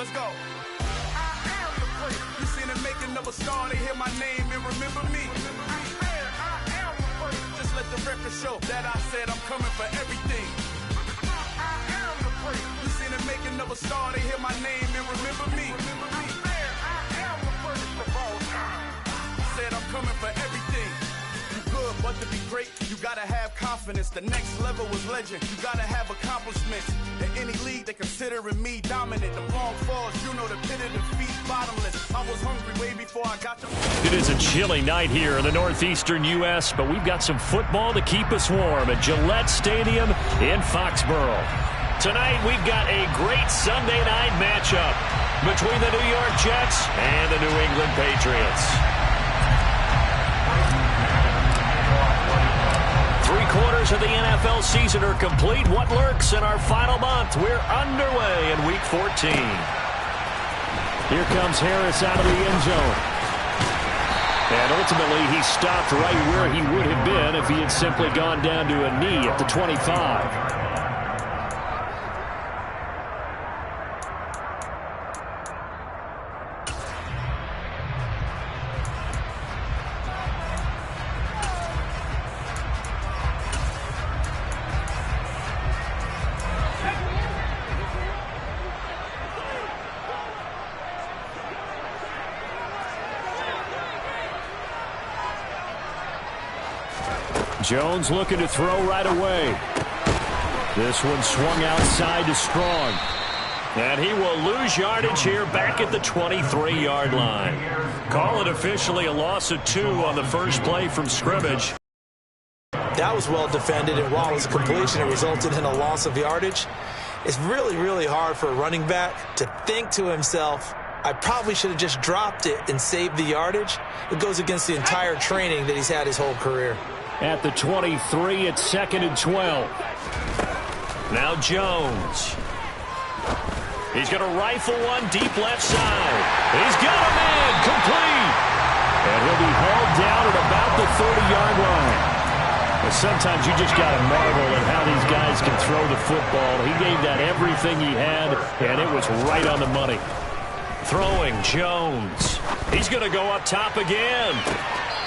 Let's go. I am the place. You seen the making of a star, they hear my name and remember me. I am the place. Just let the record show that I said I'm coming for everything. I am the place. You seen the making of a star, they hear my name and remember me. I am the first of all time. Said I'm coming for everything. You good, but to be great, you gotta have confidence. The next level was legend. You gotta have accomplishments. In any league, they considering me dominant. The wrong falls, you know the pit of defeat, bottomless. I was hungry way before I got the... It is a chilly night here in the northeastern U.S., but we've got some football to keep us warm at Gillette Stadium in Foxborough. Tonight, we've got a great Sunday night matchup between the New York Jets and the New England Patriots. 3/4 of the NFL season are complete. What lurks in our final month? We're underway in Week 14. Here comes Harris out of the end zone. And ultimately, he stopped right where he would have been if he had simply gone down to a knee at the 25. Jones looking to throw right away. This one swung outside to Strong. And he will lose yardage here back at the 23-yard line. Call it officially a loss of 2 on the first play from scrimmage. That was well defended, and while it was a completion, it resulted in a loss of yardage. It's really, really hard for a running back to think to himself, I probably should have just dropped it and saved the yardage. It goes against the entire training that he's had his whole career. At the 23, it's 2nd and 12. Now Jones. He's going to rifle one deep left side. He's got him in, complete. And he'll be hauled down at about the 30-yard line. But sometimes you just got to marvel at how these guys can throw the football. He gave that everything he had, and it was right on the money. Throwing Jones. He's going to go up top again.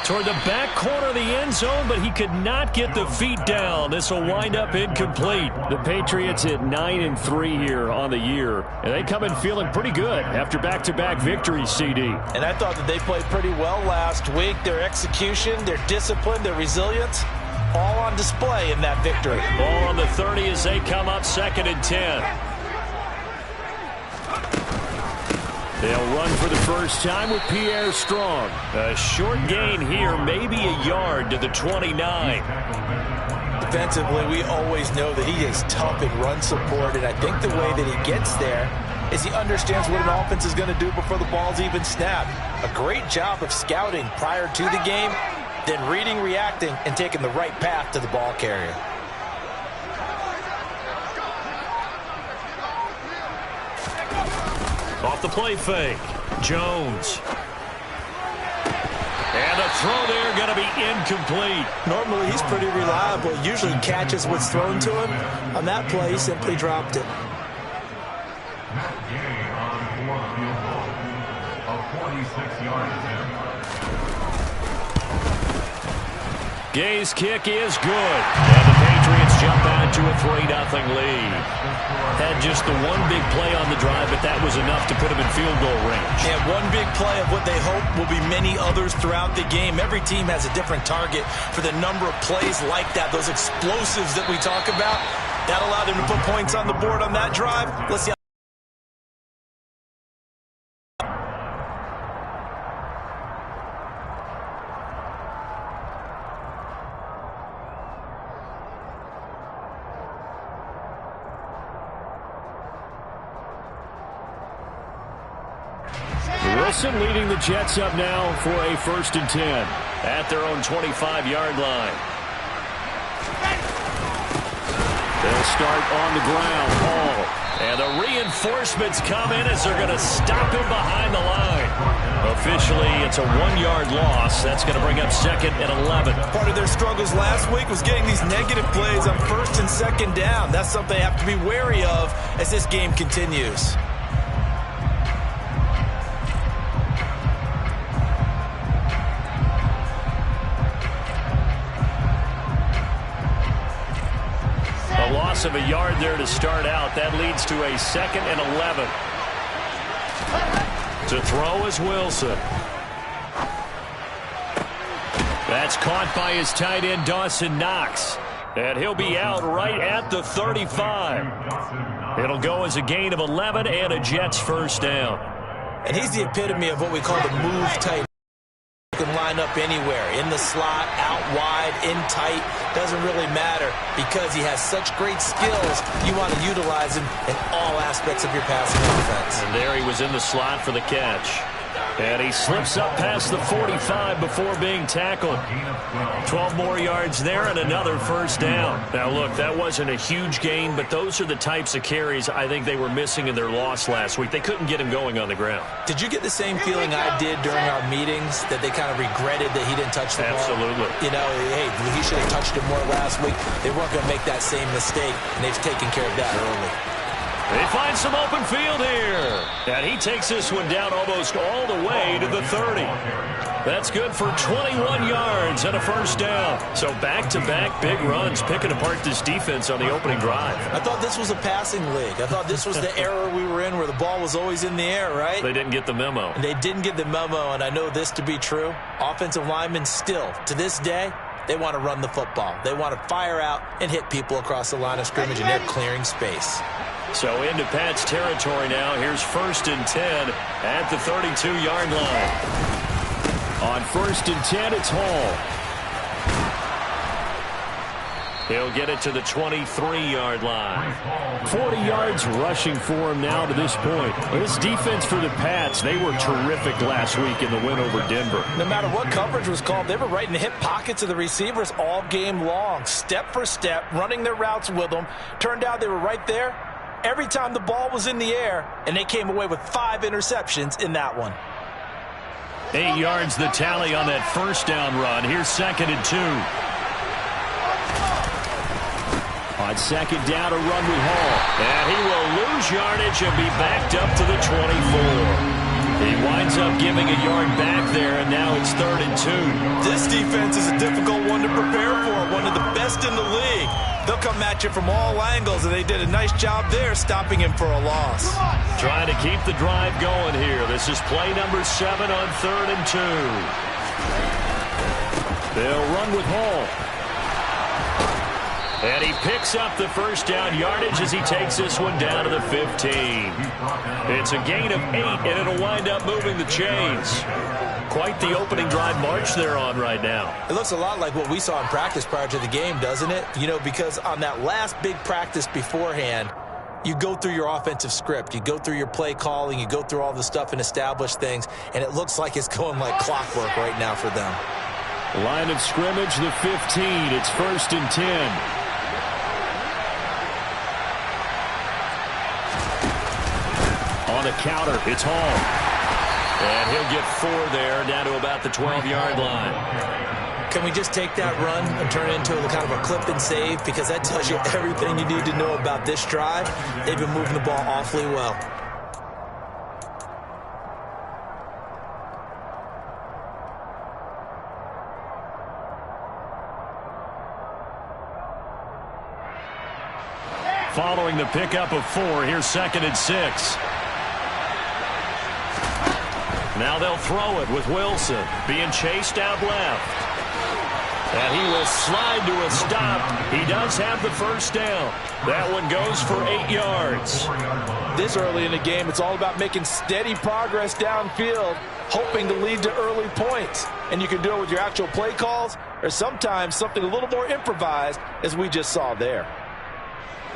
Toward the back corner of the end zone, but he could not get the feet down. This will wind up incomplete. The Patriots at 9-3 here on the year, and they come in feeling pretty good after back-to-back victories, CD. And I thought that they played pretty well last week. Their execution, their discipline, their resilience, all on display in that victory. Ball on the 30 as they come up 2nd and 10. They'll run for the first time with Pierre Strong. A short gain here, maybe a yard to the 29. Defensively, we always know that he is tough in run support, and I think the way that he gets there is he understands what an offense is going to do before the ball's even snapped. A great job of scouting prior to the game, then reading, reacting, and taking the right path to the ball carrier. Off the play fake, Jones. And the throw there going to be incomplete. Normally, he's pretty reliable. Usually catches what's thrown to him. On that play, he simply dropped it. Gay's kick is good. And the Patriots jump out to a 3-0 lead. Had just the one big play on the drive, but that was enough to put them in field goal range. And one big play of what they hope will be many others throughout the game. Every team has a different target for the number of plays like that, those explosives that we talk about. That allowed them to put points on the board on that drive. Let's see how Wilson leading the Jets up now for a 1st and 10 at their own 25-yard line. They'll start on the ground. Hall. And the reinforcements come in as they're going to stop him behind the line. Officially, it's a 1-yard loss. That's going to bring up 2nd and 11. Part of their struggles last week was getting these negative plays on 1st and 2nd down. That's something they have to be wary of as this game continues. loss of a yard there to start out. That leads to a 2nd and 11. To throw is Wilson. That's caught by his tight end, Dawson Knox. And he'll be out right at the 35. It'll go as a gain of 11 and a Jets first down. And he's the epitome of what we call the move type. You can line up anywhere, in the slot, out wide, in tight. Doesn't really matter because he has such great skills. You want to utilize him in all aspects of your passing offense. And there he was in the slot for the catch. And he slips up past the 45 before being tackled. 12 more yards there and another first down. Now, look, that wasn't a huge gain, but those are the types of carries I think they were missing in their loss last week. They couldn't get him going on the ground. Did you get the same feeling I did during our meetings, that they kind of regretted that he didn't touch the ball? Absolutely. You know, hey, he should have touched it more last week. They weren't going to make that same mistake, and they've taken care of that early. They find some open field here. And he takes this one down almost all the way to the 30. That's good for 21 yards and a first down. So back-to-back big runs, picking apart this defense on the opening drive. I thought this was a passing league. I thought this was the era we were in where the ball was always in the air, right? They didn't get the memo. And they didn't get the memo, and I know this to be true. Offensive linemen still, to this day, they want to run the football. They want to fire out and hit people across the line of scrimmage, and they're clearing space. So into Pat's territory now. Here's 1st and 10 at the 32-yard line. On 1st and 10, it's Hall. He'll get it to the 23-yard line. 40 yards rushing for him now to this point. This defense for the Pats, they were terrific last week in the win over Denver. No matter what coverage was called, they were right in the hip pockets of the receivers all game long, step for step, running their routes with them. Turned out they were right there every time the ball was in the air, and they came away with 5 interceptions in that one. 8 yards the tally on that first down run. Here's 2nd and 2. On 2nd down, a run with Hall. And he will lose yardage and be backed up to the 24. He winds up giving a yard back there, and now it's 3rd and 2. This defense is a difficult one to prepare for, one of the best in the league. They'll come at you from all angles, and they did a nice job there stopping him for a loss. Trying to keep the drive going here. This is play number 7 on 3rd and 2. They'll run with Hall. And he picks up the first down yardage as he takes this one down to the 15. It's a gain of 8, and it'll wind up moving the chains. Quite the opening drive march they're on right now. It looks a lot like what we saw in practice prior to the game, doesn't it? You know, because on that last big practice beforehand, you go through your offensive script. You go through your play calling. You go through all the stuff and establish things, and it looks like it's going like clockwork right now for them. Line of scrimmage, the 15. It's 1st and 10. On the counter, it's Hall. And he'll get 4 there, down to about the 12-yard line. Can we just take that run and turn it into a kind of a clip and save? Because that tells you everything you need to know about this drive. They've been moving the ball awfully well. Following the pickup of 4, here's 2nd and 6. Now they'll throw it with Wilson being chased out left. And he will slide to a stop. He does have the first down. That one goes for 8 yards. This early in the game, it's all about making steady progress downfield, hoping to lead to early points. And you can do it with your actual play calls or sometimes something a little more improvised, as we just saw there.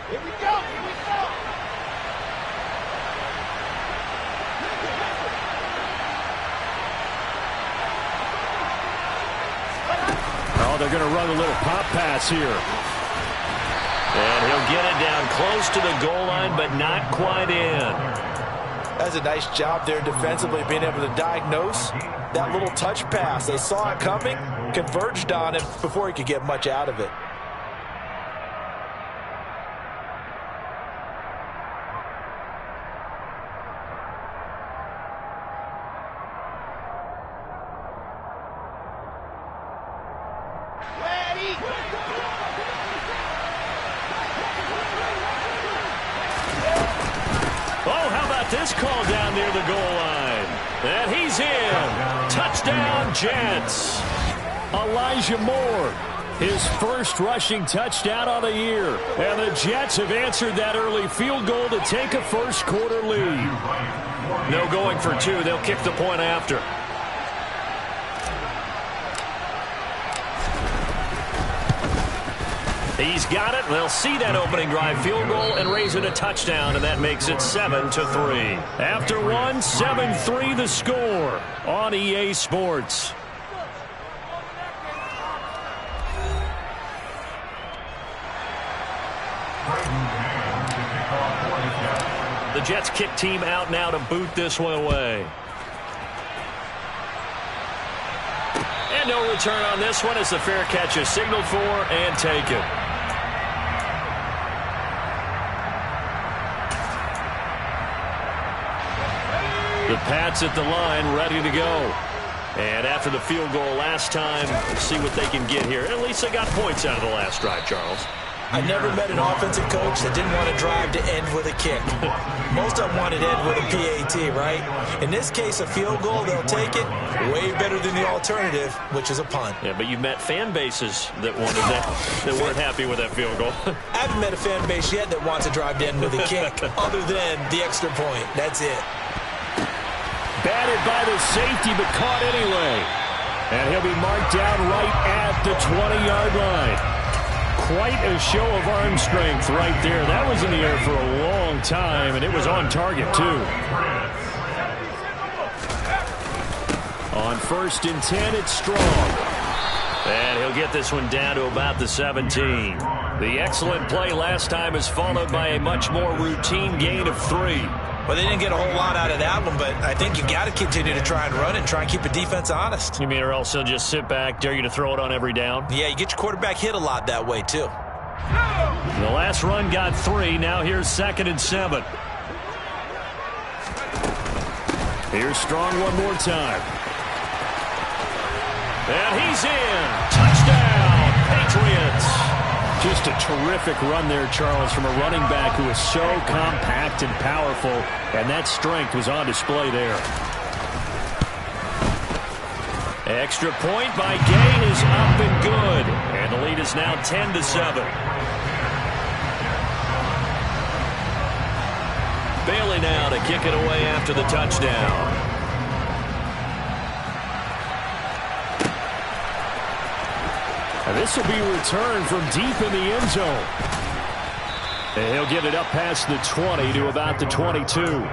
Here we go. Here we go. Oh, they're going to run a little pop pass here. And he'll get it down close to the goal line, but not quite in. That's a nice job there defensively, being able to diagnose that little touch pass. They saw it coming, converged on it before he could get much out of it. got this call down near the goal line. And he's in. Touchdown, Jets. Elijah Moore, his first rushing touchdown of the year. And the Jets have answered that early field goal to take a first-quarter lead. No going for two. They'll kick the point after. He's got it. They'll see that opening drive field goal and raise it a touchdown, and that makes it 7-3. After one, 7-3 the score on EA Sports. The Jets kick team out now to boot this one away. And no return on this one as the fair catch is signaled for and taken. The Pats at the line, ready to go. And after the field goal last time, see what they can get here. At least they got points out of the last drive, Charles. I never met an offensive coach that didn't want to drive to end with a kick. Most of them wanted to end with a PAT, right? In this case, a field goal, they'll take it. Way better than the alternative, which is a punt. Yeah, but you've met fan bases that wanted that weren't happy with that field goal. I haven't met a fan base yet that wants to drive to end with a kick, other than the extra point. That's it. Batted by the safety, but caught anyway. And he'll be marked down right at the 20-yard line. Quite a show of arm strength right there. That was in the air for a long time, and it was on target, too. On 1st and 10, it's Strong. And he'll get this one down to about the 17. The excellent play last time is followed by a much more routine gain of 3. Well, they didn't get a whole lot out of that one, but I think you got to continue to try and run and try and keep the defense honest. You mean or else they'll just sit back, dare you to throw it on every down? Yeah, you get your quarterback hit a lot that way, too. The last run got 3. Now here's 2nd and 7. Here's Strong one more time. And he's in. Touchdown, Patriots. Just a terrific run there, Charles, from a running back who is so compact and powerful, and that strength was on display there. Extra point by Gay is up and good, and the lead is now 10-7. Bailey now to kick it away after the touchdown. And this will be returned from deep in the end zone. And he'll get it up past the 20 to about the 22.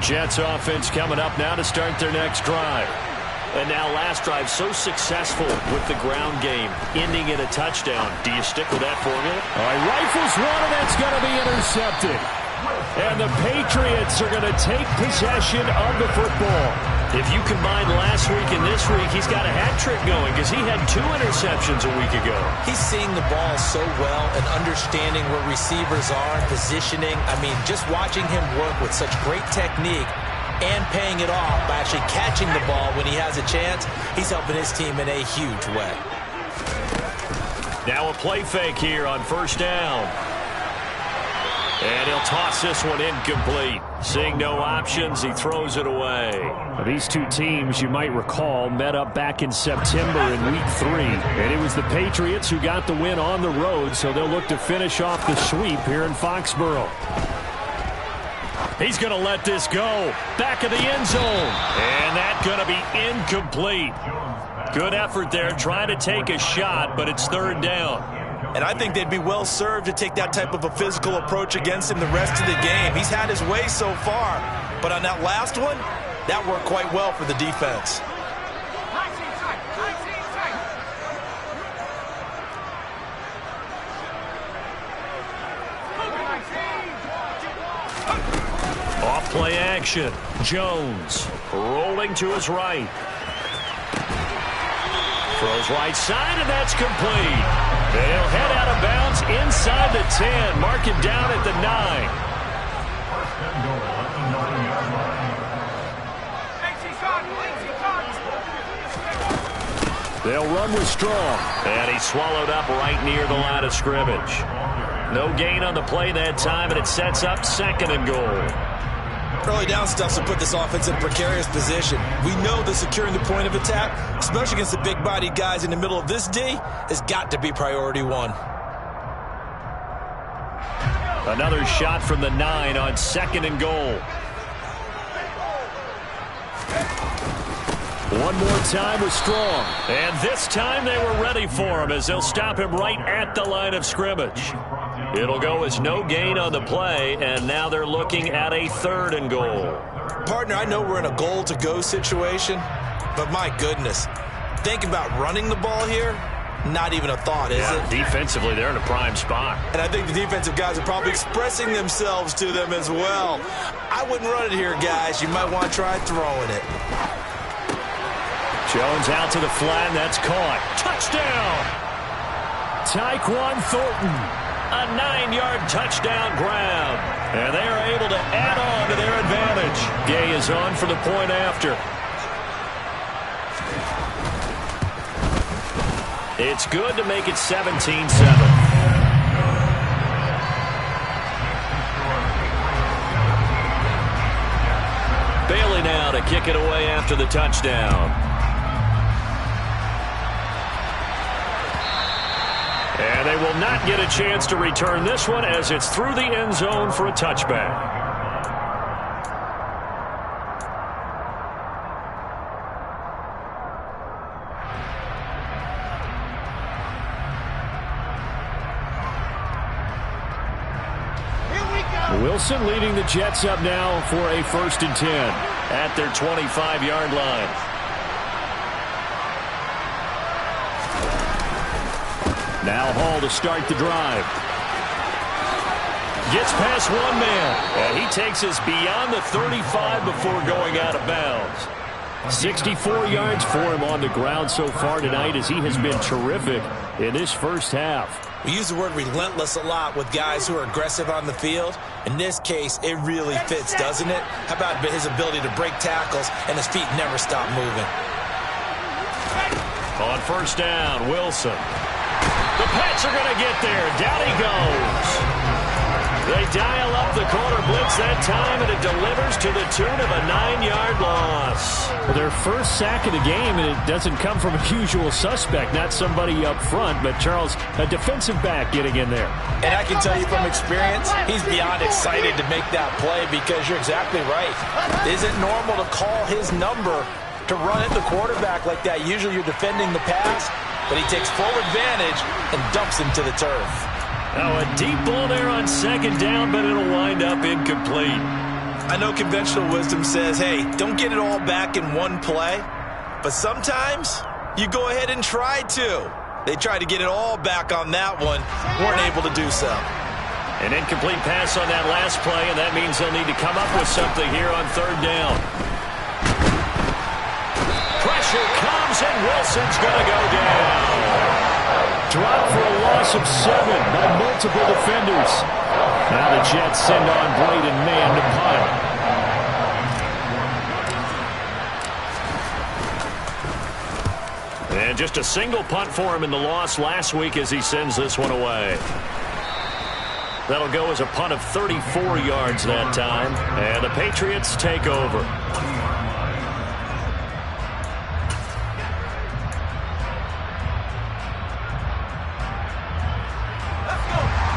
Jets offense coming up now to start their next drive. And now last drive so successful with the ground game, ending in a touchdown. Do you stick with that formula? All right, rifles one, and that's going to be intercepted. And the Patriots are going to take possession of the football. If you combine last week and this week, he's got a hat trick going because he had 2 interceptions a week ago. He's seeing the ball so well and understanding where receivers are and positioning. I mean, just watching him work with such great technique and paying it off by actually catching the ball when he has a chance, he's helping his team in a huge way. Now a play fake here on 1st down. And he'll toss this one incomplete. Seeing no options, he throws it away. Now, these two teams, you might recall, met up back in September in Week 3. And it was the Patriots who got the win on the road, so they'll look to finish off the sweep here in Foxborough. He's going to let this go. Back of the end zone. And that's going to be incomplete. Good effort there, trying to take a shot, but it's 3rd down. And I think they'd be well served to take that type of a physical approach against him the rest of the game. He's had his way so far, but on that last one, that worked quite well for the defense. Off play action. Jones rolling to his right. Throws right side, and that's complete. They'll head out of bounds inside the 10. Mark it down at the 9. They'll run with Strong. And he's swallowed up right near the line of scrimmage. No gain on the play that time, and it sets up 2nd and goal. Early down stuff to put this offense in a precarious position. We know that securing the point of attack, especially against the big-bodied guys in the middle of this D, has got to be priority 1. Another shot from the 9 on 2nd and goal. One more time with Strong. And this time they were ready for him as they'll stop him right at the line of scrimmage. It'll go as no gain on the play, and now they're looking at a 3rd and goal. Partner, I know we're in a goal-to-go situation, but my goodness, think about running the ball here. Not even a thought, is it? Defensively, they're in a prime spot. And I think the defensive guys are probably expressing themselves to them as well. I wouldn't run it here, guys. You might want to try throwing it. Jones out to the flat, and that's caught. Touchdown! Tyquan Thornton, a 9-yard touchdown grab. And they are able to add on to their advantage. Gay is on for the point after. It's good to make it 17-7. Bailey now to kick it away after the touchdown. And they will not get a chance to return this one as it's through the end zone for a touchback. Wilson leading the Jets up now for a 1st and 10 at their 25-yard line. Now Hall to start the drive. Gets past one man, and he takes us beyond the 35 before going out of bounds. 64 yards for him on the ground so far tonight as he has been terrific in this first half. We use the word relentless a lot with guys who are aggressive on the field. In this case, it really fits, doesn't it? How about his ability to break tackles and his feet never stop moving? On 1st down, Wilson. The Pats are going to get there. Down he goes. They dial up the corner blitz that time, and it delivers to the tune of a 9-yard loss. Well, their first sack of the game, and it doesn't come from a usual suspect, not somebody up front, but Charles, a defensive back getting in there. And I can tell you from experience, he's beyond excited to make that play because you're exactly right. Is it normal to call his number to run at the quarterback like that? Usually you're defending the pass, but he takes full advantage and dumps him to the turf. Now a deep ball there on 2nd down, but it'll wind up incomplete. I know conventional wisdom says, hey, don't get it all back in one play, but sometimes you go ahead and try to. They tried to get it all back on that one, weren't able to do so. An incomplete pass on that last play, and that means they'll need to come up with something here on 3rd down. Pressure comes, and Wilson's going to go down. Drop for a loss of 7 by multiple defenders. Now the Jets send on Braden Mann to punt. And just a single punt for him in the loss last week as he sends this one away. That'll go as a punt of 34 yards that time. And the Patriots take over.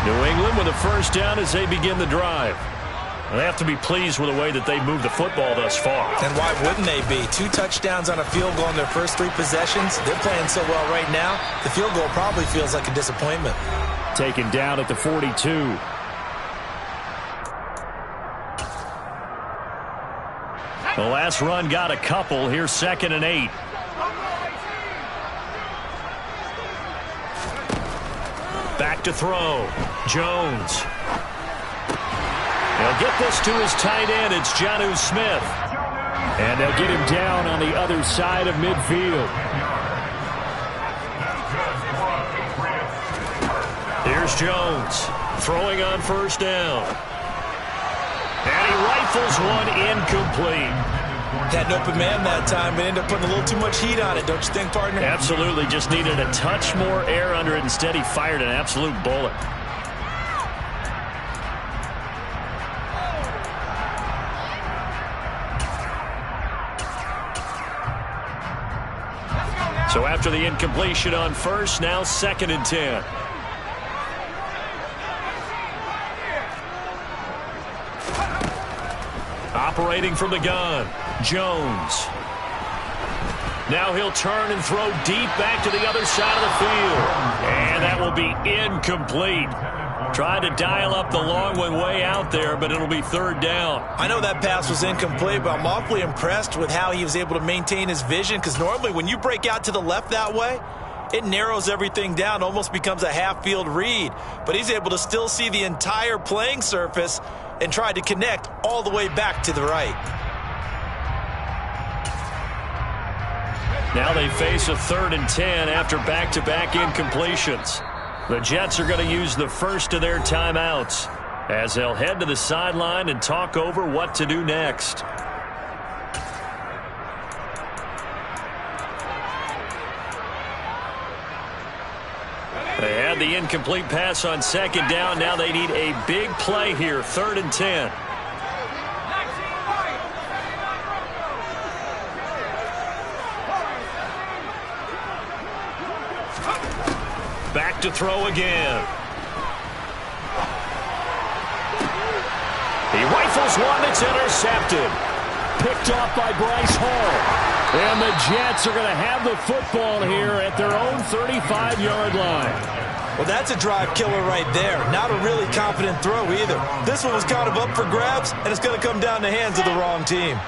New England with a 1st down as they begin the drive. They have to be pleased with the way that they've moved the football thus far. And why wouldn't they be? 2 touchdowns on a field goal in their first 3 possessions. They're playing so well right now, the field goal probably feels like a disappointment. Taken down at the 42. The last run got a couple. Here's 2nd and 8. Back to throw. Jones. He'll get this to his tight end. It's Jonnu Smith. And they'll get him down on the other side of midfield. Here's Jones throwing on first down. And he rifles one incomplete. Had an open man that time, but ended up putting a little too much heat on it, don't you think, partner? Absolutely. Just needed a touch more air under it. Instead, he fired an absolute bullet. So after the incompletion on first, now 2nd and 10. Operating from the gun, Jones. Now he'll turn and throw deep back to the other side of the field. And that will be incomplete. Tried to dial up the long one way out there, but it'll be 3rd down. I know that pass was incomplete, but I'm awfully impressed with how he was able to maintain his vision, because normally when you break out to the left that way, it narrows everything down, almost becomes a half-field read. But he's able to still see the entire playing surface and tried to connect all the way back to the right. Now they face a 3rd and 10 after back-to-back incompletions. The Jets are going to use the first of their timeouts as they'll head to the sideline and talk over what to do next. They had the incomplete pass on 2nd down. Now they need a big play here, 3rd and 10. Back to throw again. He rifles one that's intercepted. Picked off by Bryce Hall. And the Jets are going to have the football here at their own 35-yard line. Well, that's a drive killer right there. Not a really confident throw either. This one was kind of up for grabs, and it's going to come down the hands of the wrong team.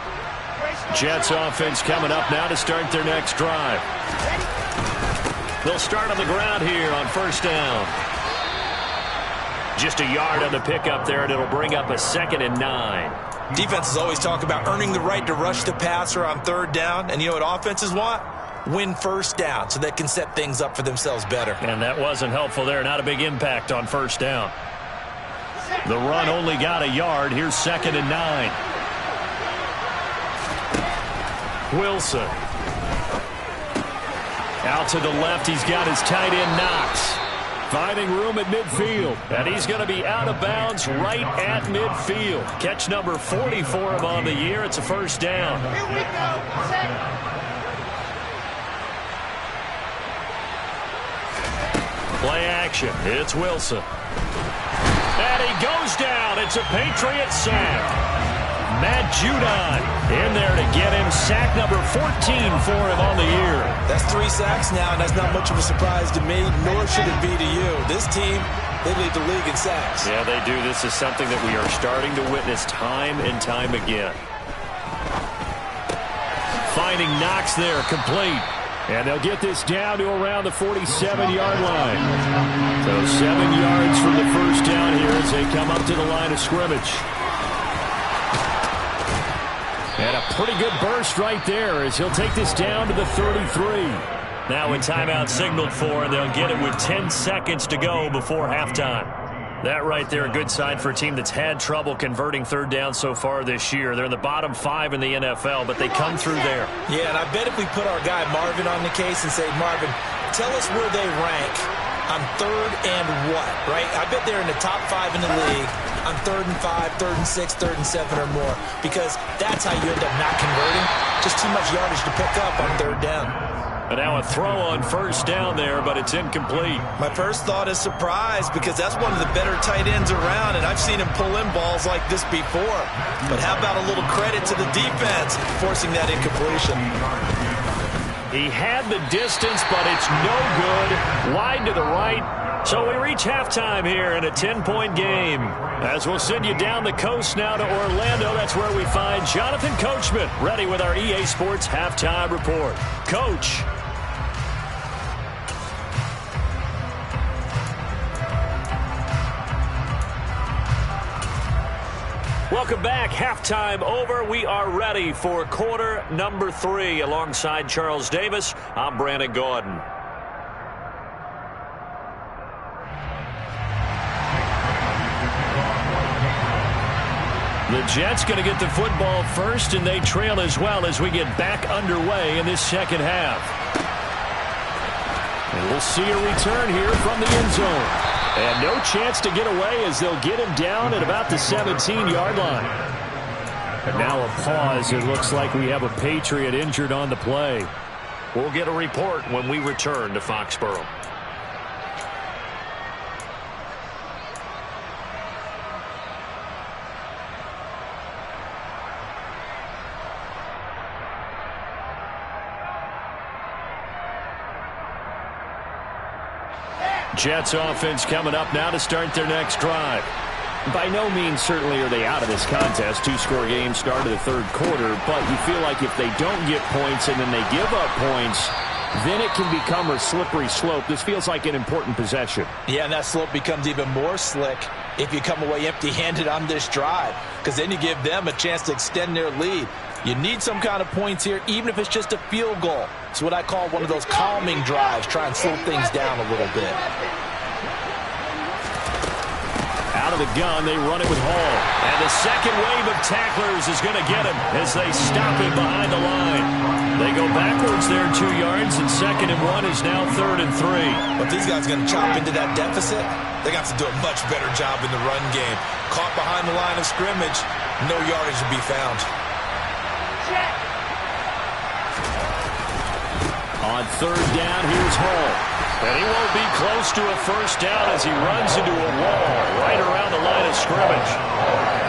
Jets offense coming up now to start their next drive. They'll start on the ground here on 1st down. Just a yard on the pickup there, and it'll bring up a 2nd and 9. Defenses always talk about earning the right to rush the passer on 3rd down, and you know what offenses want? Win 1st down so they can set things up for themselves better. And that wasn't helpful there. Not a big impact on 1st down. The run only got a yard. Here's 2nd and 9. Wilson. Out to the left, he's got his tight end Knox. Finding room at midfield. And he's going to be out of bounds right at midfield. Catch number 40 for him on the year. It's a 1st down. Here we go. Play action. It's Wilson. And he goes down. It's a Patriot sack. Matt Judon in there to get him sack number 14 for him on the year. That's 3 sacks now, and that's not much of a surprise to me, nor should it be to you. This team, they lead the league in sacks. Yeah, they do. This is something that we are starting to witness time and time again. Finding Knox there, complete. And they'll get this down to around the 47-yard line. So 7 yards from the 1st down here as they come up to the line of scrimmage. And a pretty good burst right there as he'll take this down to the 33. Now a timeout signaled for, and they'll get it with 10 seconds to go before halftime. That right there, a good sign for a team that's had trouble converting 3rd down so far this year. They're in the bottom 5 in the NFL, but they come through there. Yeah, and I bet if we put our guy Marvin on the case and say, Marvin, tell us where they rank on 3rd and what, right? I bet they're in the top 5 in the league on 3rd and 5, 3rd and 6, 3rd and 7 or more, because that's how you end up not converting. Just too much yardage to pick up on 3rd down. And now a throw on 1st down there, but it's incomplete. My first thought is surprise, because that's one of the better tight ends around, and I've seen him pull in balls like this before. But how about a little credit to the defense forcing that incompletion? He had the distance, but it's no good. Wide to the right. So we reach halftime here in a 10-point game. As we'll send you down the coast now to Orlando, that's where we find Jonathan Coachman, ready with our EA Sports Halftime Report. Coach. Welcome back. Halftime over. We are ready for quarter number 3. Alongside Charles Davis, I'm Brandon Gordon. The Jets going to get the football first, and they trail as well as we get back underway in this second half. And we'll see a return here from the end zone. And no chance to get away as they'll get him down at about the 17-yard line. And now a pause. It looks like we have a Patriot injured on the play. We'll get a report when we return to Foxborough. Jets offense coming up now to start their next drive. By no means certainly are they out of this contest. Two-score game started the third quarter, but you feel like if they don't get points and then they give up points, then it can become a slippery slope. This feels like an important possession. Yeah, and that slope becomes even more slick if you come away empty-handed on this drive, because then you give them a chance to extend their lead. You need some kind of points here, even if it's just a field goal. It's what I call one of those calming drives. Try and slow things down a little bit. Out of the gun, they run it with Hall. And the second wave of tacklers is going to get him as they stop him behind the line. They go backwards there 2 yards, and 2nd and 1 is now 3rd and 3. But these guys are going to chop into that deficit. They got to do a much better job in the run game. Caught behind the line of scrimmage, no yardage to be found. On 3rd down, here's Hall. And he won't be close to a first down as he runs into a wall right around the line of scrimmage.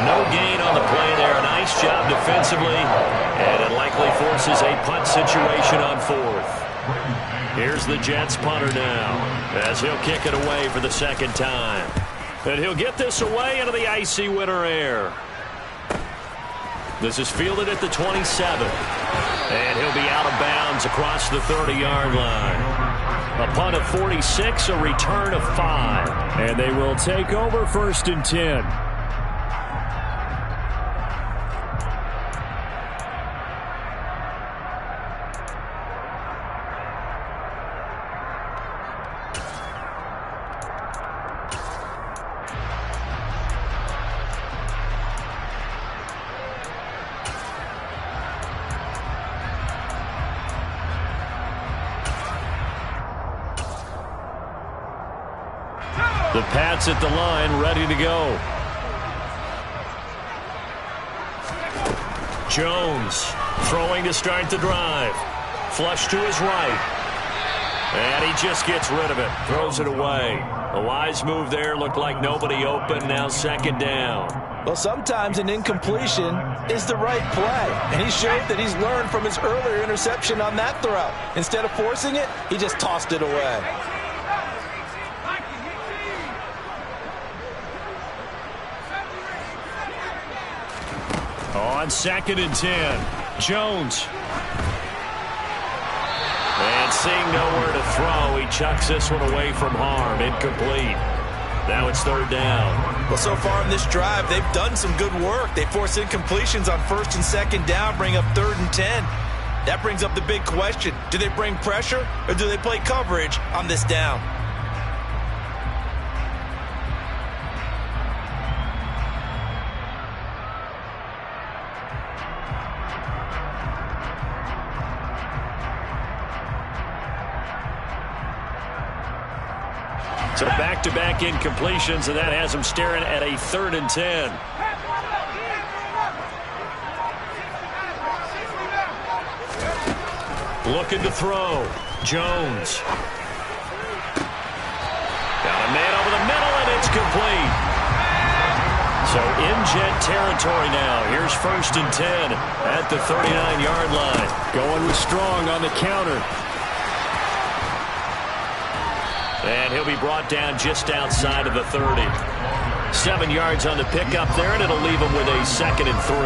No gain on the play there. Nice job defensively. And it likely forces a punt situation on 4th. Here's the Jets punter now as he'll kick it away for the 2nd time. And he'll get this away into the icy winter air. This is fielded at the 27. And he'll be out of bounds across the 30-yard line. A punt of 46, a return of 5. And they will take over 1st and 10. The Pats at the line, ready to go. Jones throwing to start the drive. Flush to his right. And he just gets rid of it. Throws it away. A wise move there. Looked like nobody open. Now 2nd down. Well, sometimes an incompletion is the right play. And he showed that he's learned from his earlier interception on that throw. Instead of forcing it, he just tossed it away. On 2nd and 10, Jones. And seeing nowhere to throw, he chucks this one away from harm. Incomplete. Now it's 3rd down. Well, so far in this drive, they've done some good work. They force incompletions on 1st and 2nd down, bring up 3rd and 10. That brings up the big question. Do they bring pressure or do they play coverage on this down? So back-to-back incompletions, and that has him staring at a 3rd and 10. Looking to throw. Jones. Got a man over the middle, and it's complete. So in Jet territory now. Here's 1st and 10 at the 39-yard line. Going with Strong on the counter. And he'll be brought down just outside of the 30. 7 yards on the pickup there, and it'll leave him with a 2nd and 3.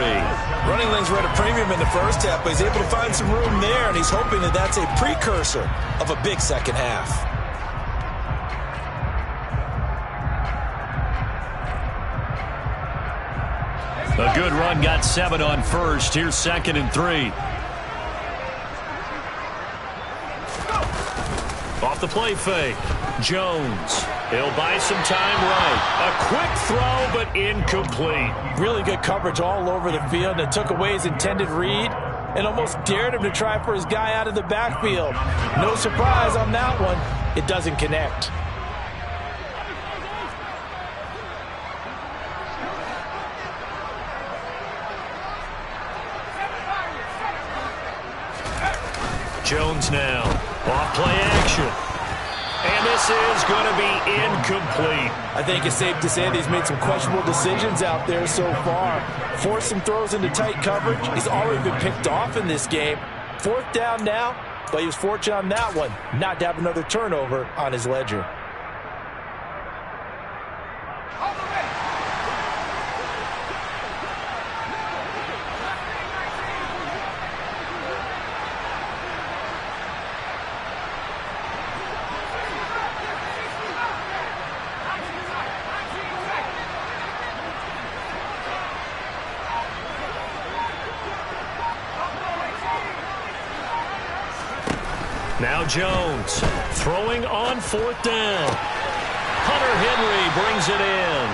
Running lanes were at a premium in the first half, but he's able to find some room there, and he's hoping that that's a precursor of a big second half. A good run, got 7 on 1st. Here's 2nd and 3. Off the play fake, Jones. He'll buy some time right. A quick throw, but incomplete. Really good coverage all over the field. It took away his intended read and almost dared him to try for his guy out of the backfield. No surprise on that one. It doesn't connect. Jones now. Off play action. And this is going to be incomplete. I think it's safe to say that he's made some questionable decisions out there so far. Forced some throws into tight coverage. He's already been picked off in this game. 4th down now, but he was fortunate on that one not to have another turnover on his ledger. Now Jones throwing on 4th down. Hunter Henry brings it in.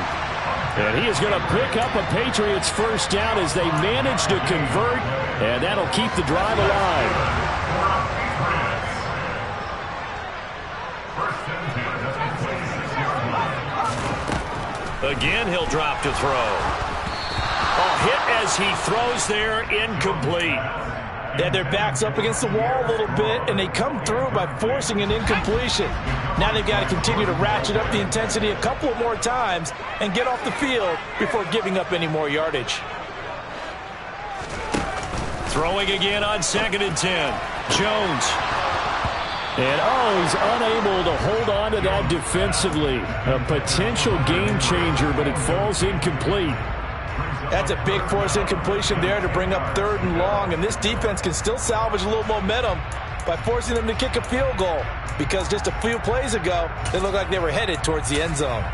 And he is going to pick up a Patriots first down as they manage to convert, and that'll keep the drive alive. Again, he'll drop to throw. A hit as he throws there, incomplete. They had their backs up against the wall a little bit, and they come through by forcing an incompletion. Now they've got to continue to ratchet up the intensity a couple of more times and get off the field before giving up any more yardage. Throwing again on 2nd and 10. Jones. And, he's unable to hold on to that defensively. A potential game changer, but it falls incomplete. That's a big force incompletion there to bring up 3rd and long, and this defense can still salvage a little momentum by forcing them to kick a field goal, because just a few plays ago, they looked like they were headed towards the end zone.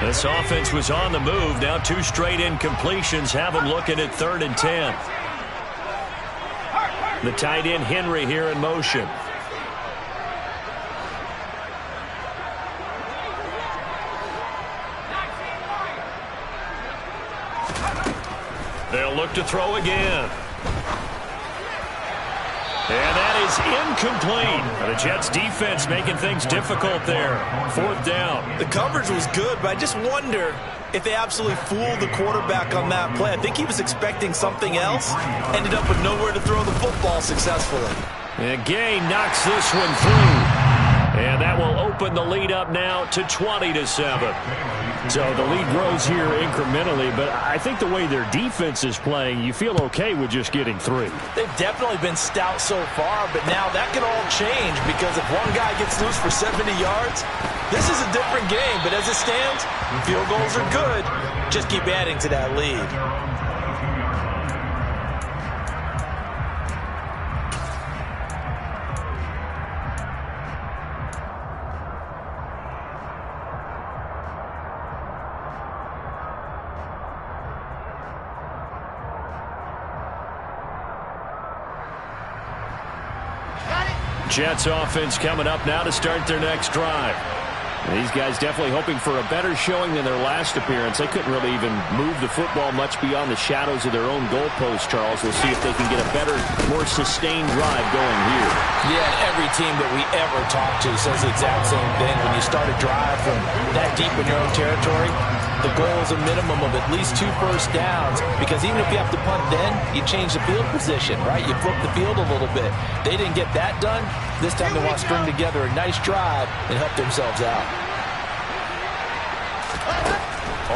This offense was on the move. Now 2 straight incompletions have them looking at 3rd and 10. The tight end Henry here in motion. They'll look to throw again. And that is incomplete. The Jets defense making things difficult there. 4th down. The coverage was good, but I just wonder if they absolutely fooled the quarterback on that play. I think he was expecting something else. Ended up with nowhere to throw the football successfully. And Gay knocks this one through. And that will open the lead up now to 20-7. So the lead grows here incrementally, but I think the way their defense is playing, you feel okay with just getting 3. They've definitely been stout so far, but now that could all change, because if one guy gets loose for 70 yards, this is a different game. But as it stands, field goals are good. Just keep adding to that lead. Jets offense coming up now to start their next drive. These guys definitely hoping for a better showing than their last appearance. They couldn't really even move the football much beyond the shadows of their own goalpost, Charles. We'll see if they can get a better, more sustained drive going here. Yeah, and every team that we ever talk to says the exact same thing. When you start a drive from that deep in your own territory, the goal is a minimum of at least 2 first downs, because even if you have to punt then, you change the field position, right? You flip the field a little bit. They didn't get that done. This time they want to string together a nice drive and help themselves out.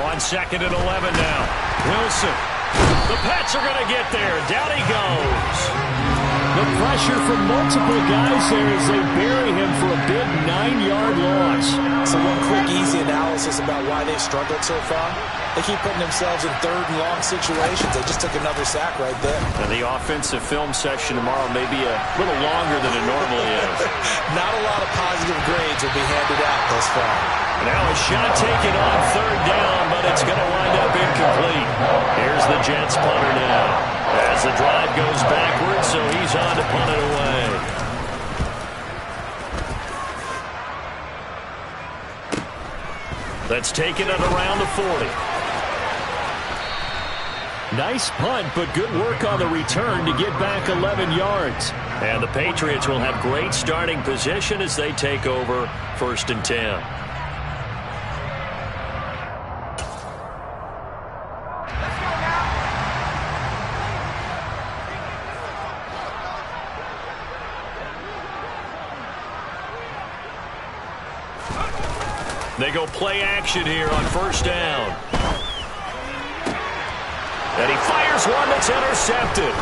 On 2nd and 11 now. Wilson. The Pats are going to get there. Down he goes. The pressure from multiple guys there as they bury him for a big 9-yard loss. So one quick, easy analysis about why they struggled so far. They keep putting themselves in 3rd and long situations. They just took another sack right there. And the offensive film session tomorrow may be a little longer than it normally is. Not a lot of positive grades will be handed out thus far. Now a shot taken on 3rd down, but it's going to wind up incomplete. Here's the Jets punter now. As As the drive goes backwards, so he's on to punt it away. Let's take it at around the 40. Nice punt, but good work on the return to get back 11 yards. And the Patriots will have great starting position as they take over 1st and 10. They go play action here on 1st down. And he fires one that's intercepted.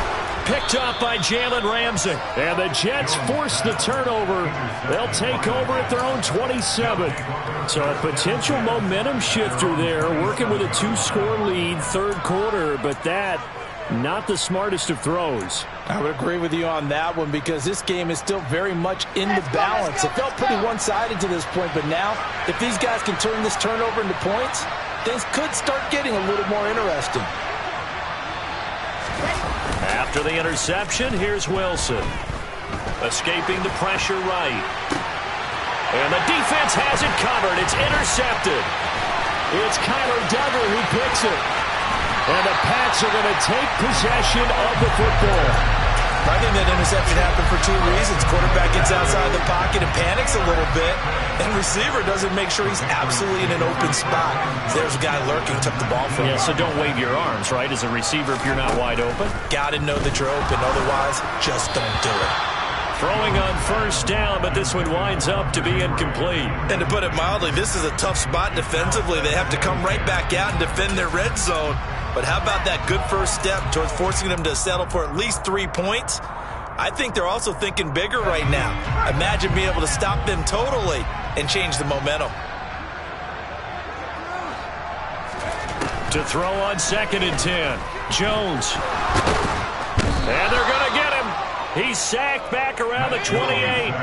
Picked up by Jalen Ramsey. And the Jets force the turnover. They'll take over at their own 27. So a potential momentum shifter there, working with a 2-score lead, 3rd quarter, but that, not the smartest of throws. I would agree with you on that one because this game is still very much in the balance. It felt pretty one-sided to this point, but now if these guys can turn this turnover into points, things could start getting a little more interesting. After the interception, here's Wilson. Escaping the pressure right. And the defense has it covered. It's intercepted. It's Kyler Duggar who picks it. And the Pats are going to take possession of the football. I think that interception happened for 2 reasons. Quarterback gets outside the pocket and panics a little bit, and receiver doesn't make sure he's absolutely in an open spot. So there's a guy lurking, took the ball from him. Yeah, so don't wave your arms, right, as a receiver if you're not wide open. Got to know that you're open. Otherwise, just don't do it. Throwing on 1st down, but this one winds up to be incomplete. And to put it mildly, this is a tough spot defensively. They have to come right back out and defend their red zone. But how about that good first step towards forcing them to settle for at least 3 points? I think they're also thinking bigger right now. Imagine being able to stop them totally and change the momentum. To throw on 2nd and 10. Jones. And they're going to get him. He's sacked back around the 28.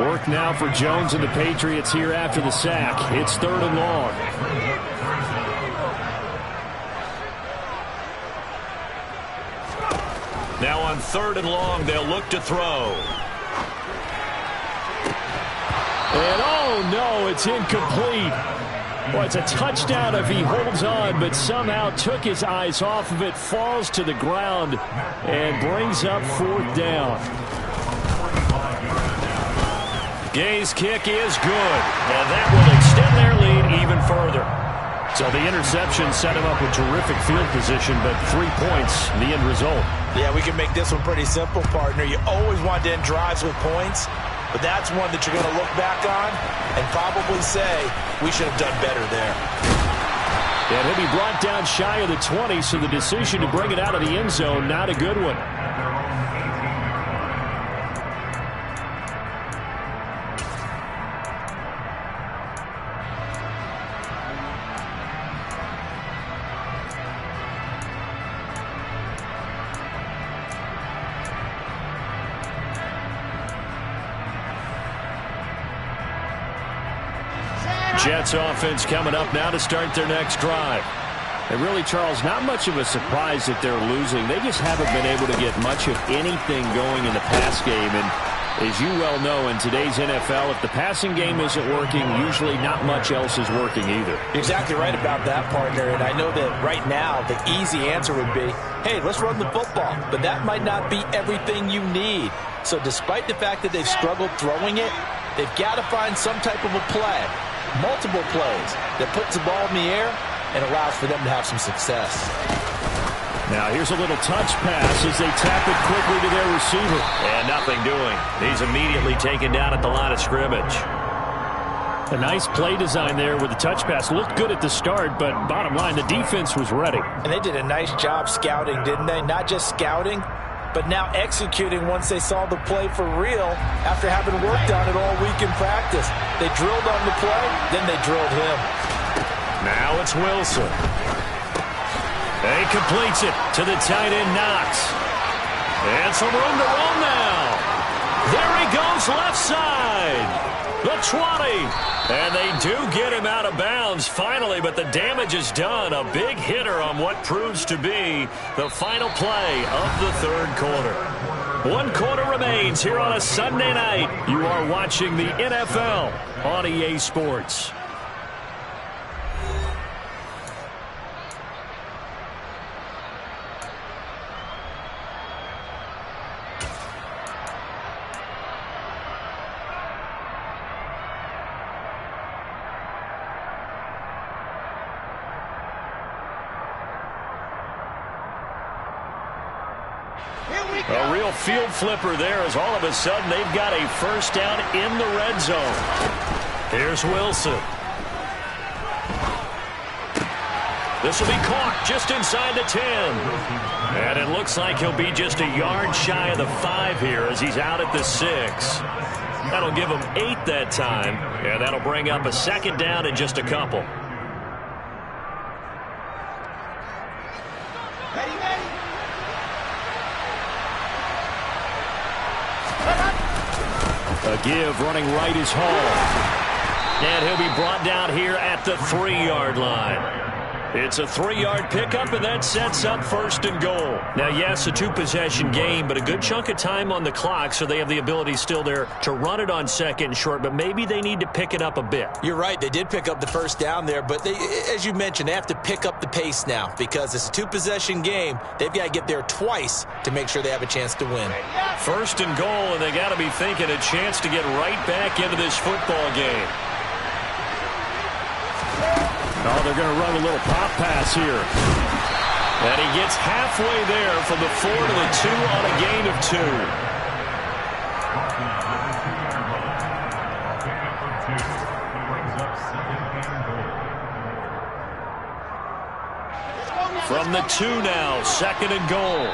Work now for Jones and the Patriots here after the sack. It's 3rd and long. Now on 3rd and long, they'll look to throw. And oh no, it's incomplete. Well, it's a touchdown if he holds on, but somehow took his eyes off of it, falls to the ground, and brings up 4th down. Gay's kick is good, and that will extend their lead even further. So the interception set him up with terrific field position, but 3 points, the end result. Yeah, we can make this one pretty simple, partner. You always want to end drives with points, but that's one that you're going to look back on and probably say, we should have done better there. And he'll be brought down shy of the 20, so the decision to bring it out of the end zone, not a good one. Jets offense coming up now to start their next drive. And really, Charles, not much of a surprise that they're losing. They just haven't been able to get much of anything going in the pass game. And as you well know, in today's NFL, if the passing game isn't working, usually not much else is working either. Exactly right about that, partner. And I know that right now the easy answer would be, hey, let's run the football. But that might not be everything you need. So despite the fact that they've struggled throwing it, they've got to find some type of a play, multiple plays that puts the ball in the air and allows for them to have some success. Now here's a little touch pass as they tap it quickly to their receiver. And nothing doing. He's immediately taken down at the line of scrimmage. A nice play design there with the touch pass. Looked good at the start, but bottom line, the defense was ready. And they did a nice job scouting, didn't they? Not just scouting, but now executing once they saw the play for real after having worked on it all week in practice. They drilled on the play, then they drilled him. Now it's Wilson. And he completes it to the tight end, Knox. And some room to roll now. There he goes left side. The 20. And they do get him out of bounds finally, but the damage is done. A big hitter on what proves to be the final play of the third quarter. 1 quarter remains here on a Sunday night. You are watching the NFL on EA Sports. A real field flipper there as all of a sudden they've got a first down in the red zone. Here's Wilson. This will be caught just inside the 10. And it looks like he'll be just a yard shy of the 5 here as he's out at the 6. That'll give him 8 that time, and that'll bring up a second down in just a couple. A give running right is Hall. And he'll be brought down here at the 3-yard line. It's a 3-yard pickup, and that sets up first and goal. Now, yes, a 2-possession game, but a good chunk of time on the clock, so they have the ability still there to run it on second and short, but maybe they need to pick it up a bit. You're right. They did pick up the first down there, but they, as you mentioned, they have to pick up the pace now because it's a 2-possession game. They've got to get there twice to make sure they have a chance to win. First and goal, and they got to be thinking a chance to get right back into this football game. Oh, they're going to run a little pop pass here. And he gets halfway there from the 4 to the 2 on a gain of 2. From the 2 now, second and goal.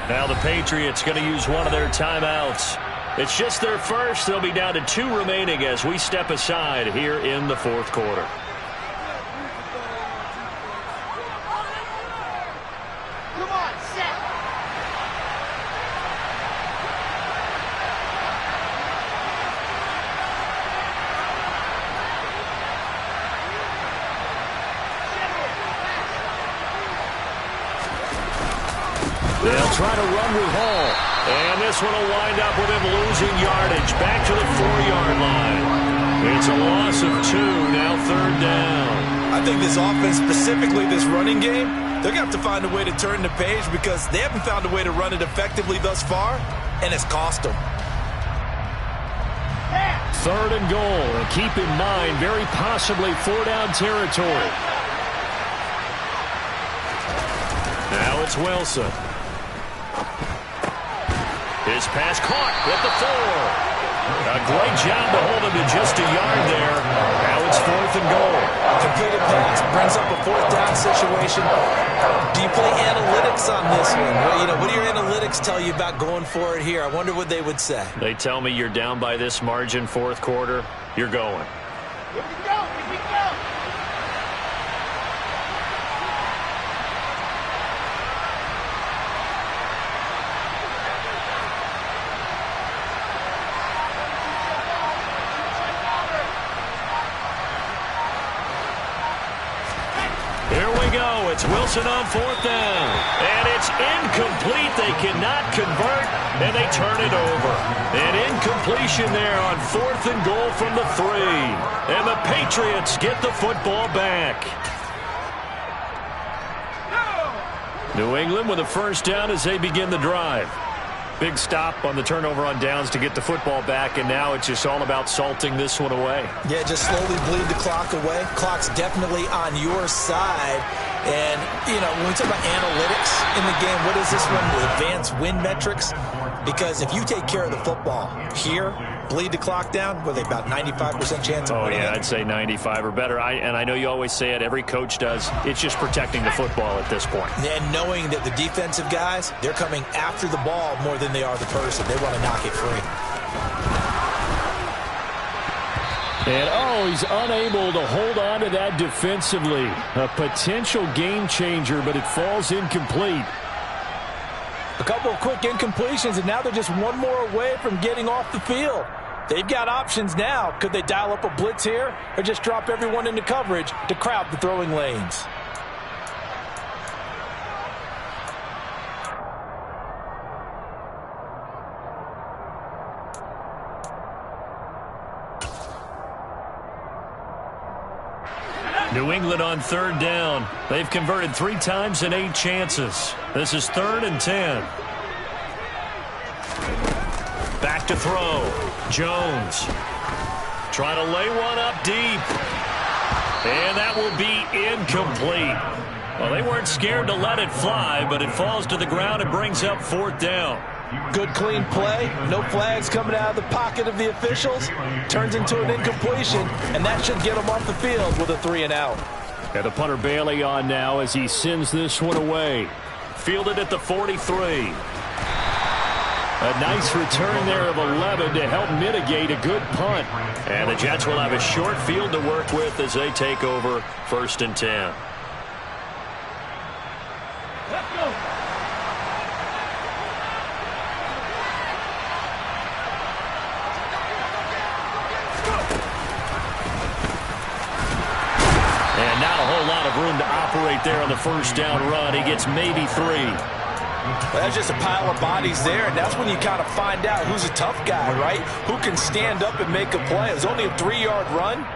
Now the Patriots going to use one of their timeouts. It's just their first. They'll be down to 2 remaining as we step aside here in the fourth quarter. They'll try to run with Hall. And this one will wind up with him losing yardage back to the 4-yard line. It's a loss of 2, now third down. I think this offense, specifically this running game, they're going to have to find a way to turn the page because they haven't found a way to run it effectively thus far, and it's cost them. Third and goal. And keep in mind, very possibly 4-down territory. Now it's Wilson. His pass caught at the 4. A great job to hold him to just a yard there. Now it's 4th and goal. Completed pass brings up a 4th down situation. Do you play analytics on this one? What do your analytics tell you about going for it here? I wonder what they would say. They tell me you're down by this margin, fourth quarter. You're going. Here we go. Here we go. It's Wilson on 4th down. And it's incomplete. They cannot convert, and they turn it over. An incompletion there on 4th and goal from the 3. And the Patriots get the football back. New England with a first down as they begin the drive. Big stop on the turnover on downs to get the football back, and now it's just all about salting this one away. Yeah, just slowly bleed the clock away. Clock's definitely on your side. And, when we talk about analytics in the game, what is this one? The advanced win metrics? Because if you take care of the football here, bleed the clock down, with about 95% chance of winning. Oh, yeah, I'd say 95 or better. And I know you always say it, every coach does. It's just protecting the football at this point. And knowing that the defensive guys, they're coming after the ball more than they are the person. They want to knock it free. And, he's unable to hold on to that defensively. A potential game changer, but it falls incomplete. A couple of quick incompletions, and now they're just one more away from getting off the field. They've got options now. Could they dial up a blitz here or just drop everyone into coverage to crowd the throwing lanes? New England on third down. They've converted 3 times in 8 chances. This is 3rd and 10. Back to throw. Jones trying to lay one up deep. And that will be incomplete. Well, they weren't scared to let it fly, but it falls to the ground and brings up 4th down. Good, clean play. No flags coming out of the pocket of the officials. Turns into an incompletion, and that should get them off the field with a 3 and out. And the punter Bailey on now as he sends this one away. Fielded at the 43. A nice return there of 11 to help mitigate a good punt. And the Jets will have a short field to work with as they take over 1st and 10. Let's go. And not a whole lot of room to operate there on the 1st down run. He gets maybe 3. Well, that's just a pile of bodies there, and that's when you kind of find out who's a tough guy, right? Who can stand up and make a play. It was only a 3-yard run,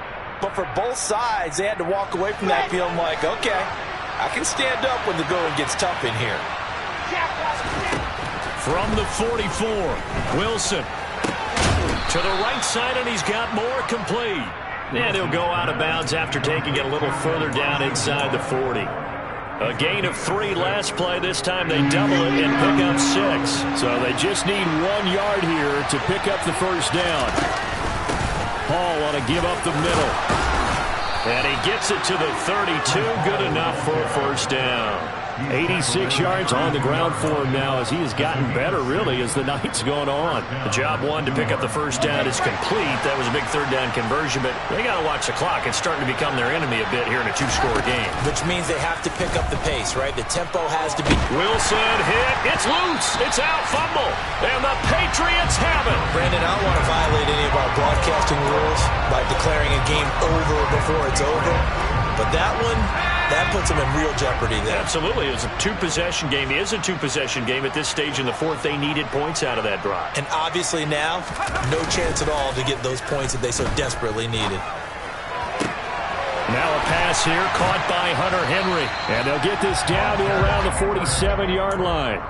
but for both sides, they had to walk away from that feeling like, okay, I can stand up when the going gets tough in here. From the 44, Wilson to the right side, and he's got more complete. And he'll go out of bounds after taking it a little further down inside the 40. A gain of 3 last play. This time they double it and pick up 6. So they just need 1 yard here to pick up the 1st down. Paul want to give up the middle. And he gets it to the 32. Good enough for a 1st down. 86 yards on the ground for him now as he has gotten better, really, as the night's gone on. The job 1 to pick up the 1st down is complete. That was a big 3rd down conversion, but they got to watch the clock. It's starting to become their enemy a bit here in a 2-score game. Which means they have to pick up the pace, right? The tempo has to be. Wilson hit. It's loose. It's out. Fumble. And the Patriots have it. Brandon, I don't want to violate any of our broadcasting rules by declaring a game over before it's over. But that one, that puts them in real jeopardy there. Absolutely. It was a 2-possession game. It is a 2-possession game at this stage in the 4th. They needed points out of that drive. And obviously now, no chance at all to get those points that they so desperately needed. Now a pass here caught by Hunter Henry. And they'll get this down to around the 47-yard line.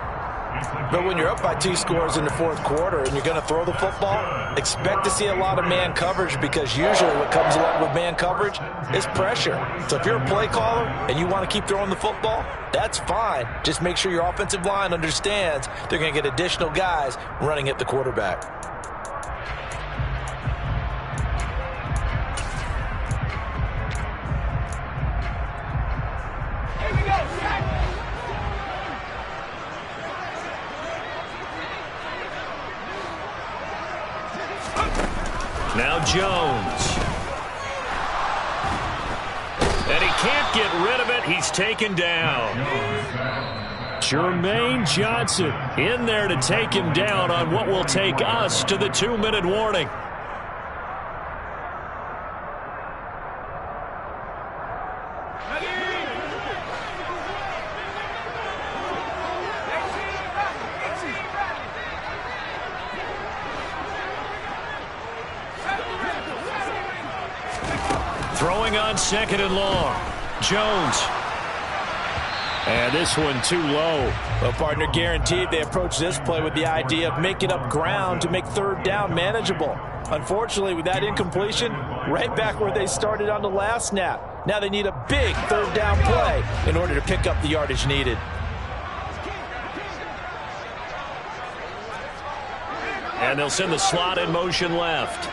But when you're up by 2 scores in the 4th quarter and you're going to throw the football, expect to see a lot of man coverage, because usually what comes along with man coverage is pressure. So if you're a play caller and you want to keep throwing the football, that's fine. Just make sure your offensive line understands they're going to get additional guys running at the quarterback. Now Jones. And he can't get rid of it. He's taken down. Jermaine Johnson in there to take him down on what will take us to the 2-minute warning. Throwing on 2nd and long. Jones. And this one too low. Well, partner, guaranteed they approach this play with the idea of making up ground to make 3rd down manageable. Unfortunately, with that incompletion, right back where they started on the last snap. Now they need a big 3rd down play in order to pick up the yardage needed. And they'll send the slot in motion left.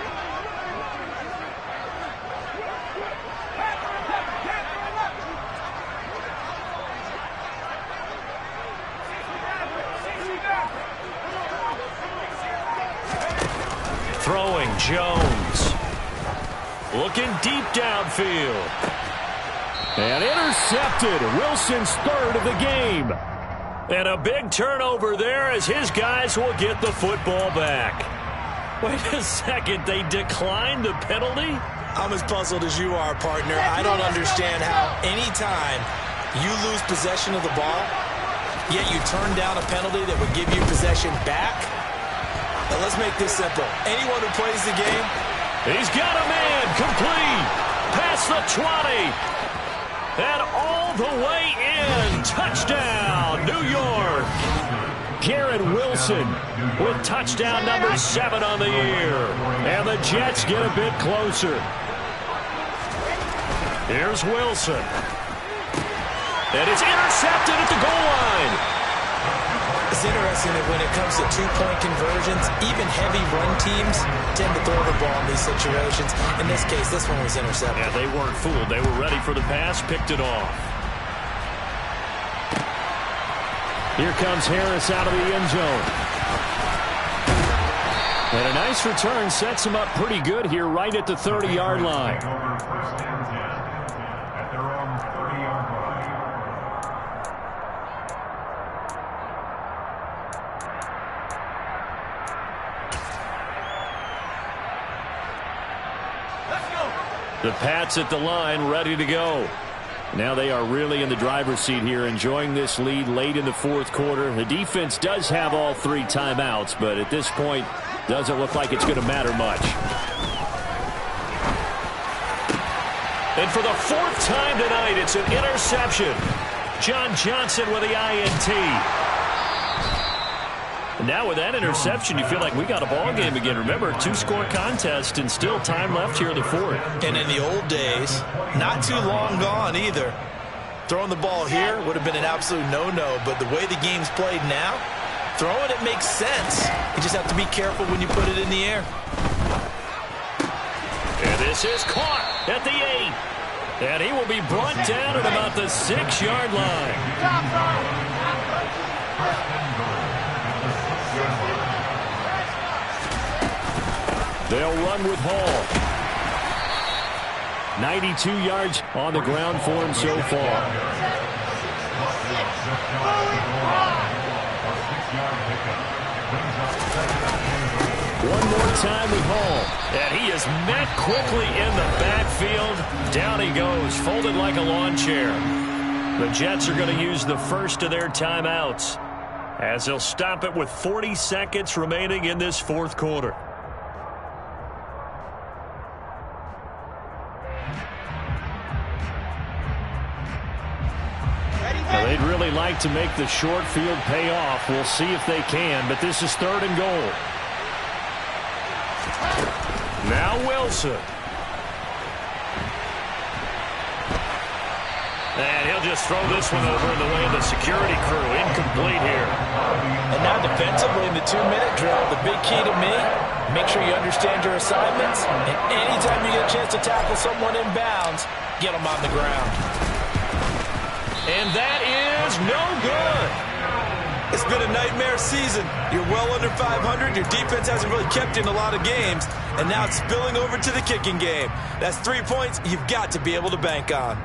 Throwing, Jones. Looking deep downfield. And intercepted. Wilson's 3rd of the game. And a big turnover there as his guys will get the football back. Wait a second. They declined the penalty? I'm as puzzled as you are, partner. I don't understand how anytime you lose possession of the ball, yet you turn down a penalty that would give you possession back. Now let's make this simple. Anyone who plays the game. He's got a man. Complete. Past the 20. And all the way in. Touchdown, New York. Garrett Wilson with touchdown number 7 on the year. And the Jets get a bit closer. Here's Wilson. And it's intercepted at the goal line. It's interesting that when it comes to two-point conversions, even heavy run teams tend to throw the ball in these situations. In this case, this one was intercepted. Yeah, they weren't fooled. They were ready for the pass, picked it off. Here comes Harris out of the end zone. And a nice return sets him up pretty good here right at the 30-yard line. The Pats at the line, ready to go. Now they are really in the driver's seat here, enjoying this lead late in the fourth quarter. The defense does have all 3 timeouts, but at this point, doesn't look like it's going to matter much. And for the 4th time tonight, it's an interception. John Johnson with the INT. And now with that interception, you feel like we got a ball game again. Remember, 2-score contest and still time left here in the 4th. And in the old days, not too long gone either. Throwing the ball here would have been an absolute no-no, but the way the game's played now, throwing it makes sense. You just have to be careful when you put it in the air. And this is caught at the 8. And he will be brought down at about the 6-yard line. They'll run with Hall. 92 yards on the ground for him so far. One more time with Hall. And he is met quickly in the backfield. Down he goes, folded like a lawn chair. The Jets are going to use the first of their timeouts as they'll stop it with 40 seconds remaining in this fourth quarter. Now, they'd really like to make the short field pay off. We'll see if they can, but this is 3rd and goal. Now Wilson. And he'll just throw this one over in the way of the security crew. Incomplete here. And now defensively in the 2-minute drill, the big key to me, make sure you understand your assignments. And anytime you get a chance to tackle someone in bounds, get them on the ground. And that is no good. It's been a nightmare season. You're well under 500. Your defense hasn't really kept you in a lot of games. And now it's spilling over to the kicking game. That's 3 points you've got to be able to bank on.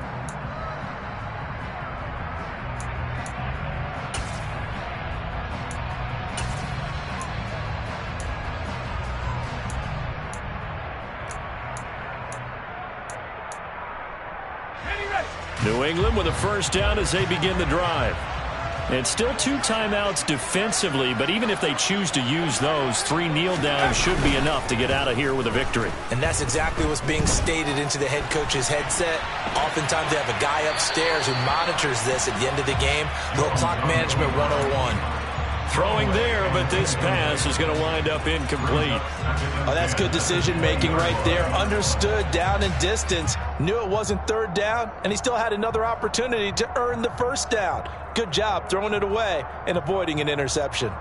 New England with a first down as they begin the drive. And still 2 timeouts defensively, but even if they choose to use those, 3 kneel downs should be enough to get out of here with a victory. And that's exactly what's being stated into the head coach's headset. Oftentimes they have a guy upstairs who monitors this at the end of the game. Little clock management 101. Throwing there, but this pass is going to wind up incomplete. Oh, that's good decision-making right there. Understood down and distance. Knew it wasn't 3rd down, and he still had another opportunity to earn the first down. Good job throwing it away and avoiding an interception.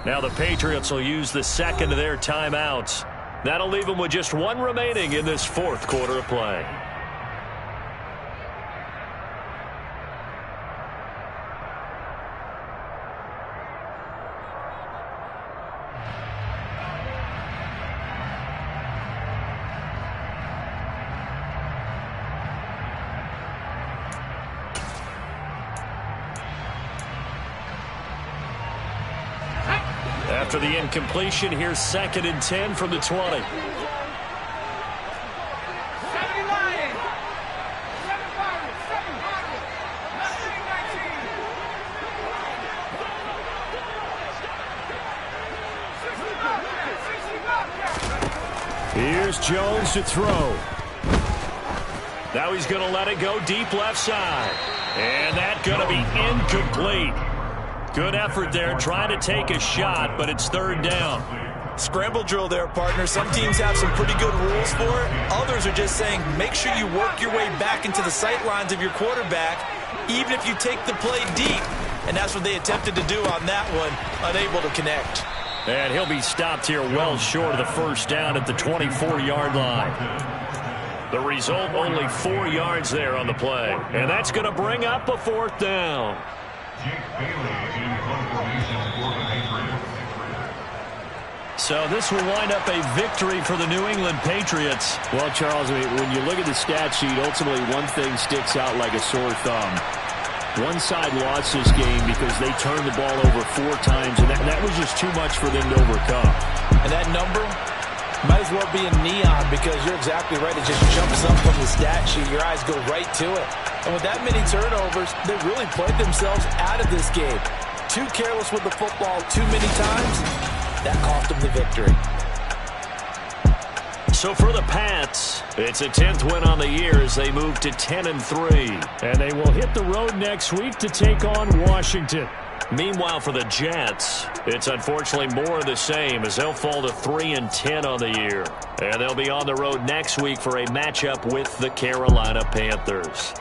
Now the Patriots will use the second of their timeouts. That'll leave them with just 1 remaining in this fourth quarter of play. After the incompletion, here's 2nd and 10 from the 20. Here's Jones to throw. Now he's going to let it go deep left side. And that's going to be incomplete. Good effort there trying to take a shot, but it's 3rd down. Scramble drill there, partner. Some teams have some pretty good rules for it. Others are just saying make sure you work your way back into the sight lines of your quarterback, even if you take the play deep. And that's what they attempted to do on that one, unable to connect. And he'll be stopped here well short of the 1st down at the 24-yard line. The result, only 4 yards there on the play. And that's going to bring up a 4th down. So this will wind up a victory for the New England Patriots. Well, Charles, when you look at the stat sheet, ultimately one thing sticks out like a sore thumb. One side lost this game because they turned the ball over 4 times, and that was just too much for them to overcome. And that number might as well be in neon because you're exactly right. It just jumps up from the stat sheet. Your eyes go right to it. And with that many turnovers, they really played themselves out of this game. Too careless with the football too many times. That cost them the victory. So for the Pats, it's a 10th win on the year as they move to 10-3. And they will hit the road next week to take on Washington. Meanwhile, for the Jets, it's unfortunately more of the same as they'll fall to 3-10 on the year. And they'll be on the road next week for a matchup with the Carolina Panthers.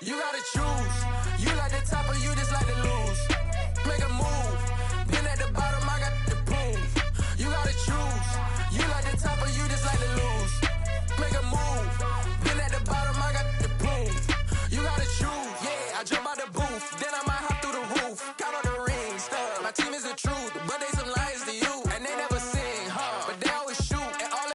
You gotta choose. You like the top or you just like to lose. Make a move.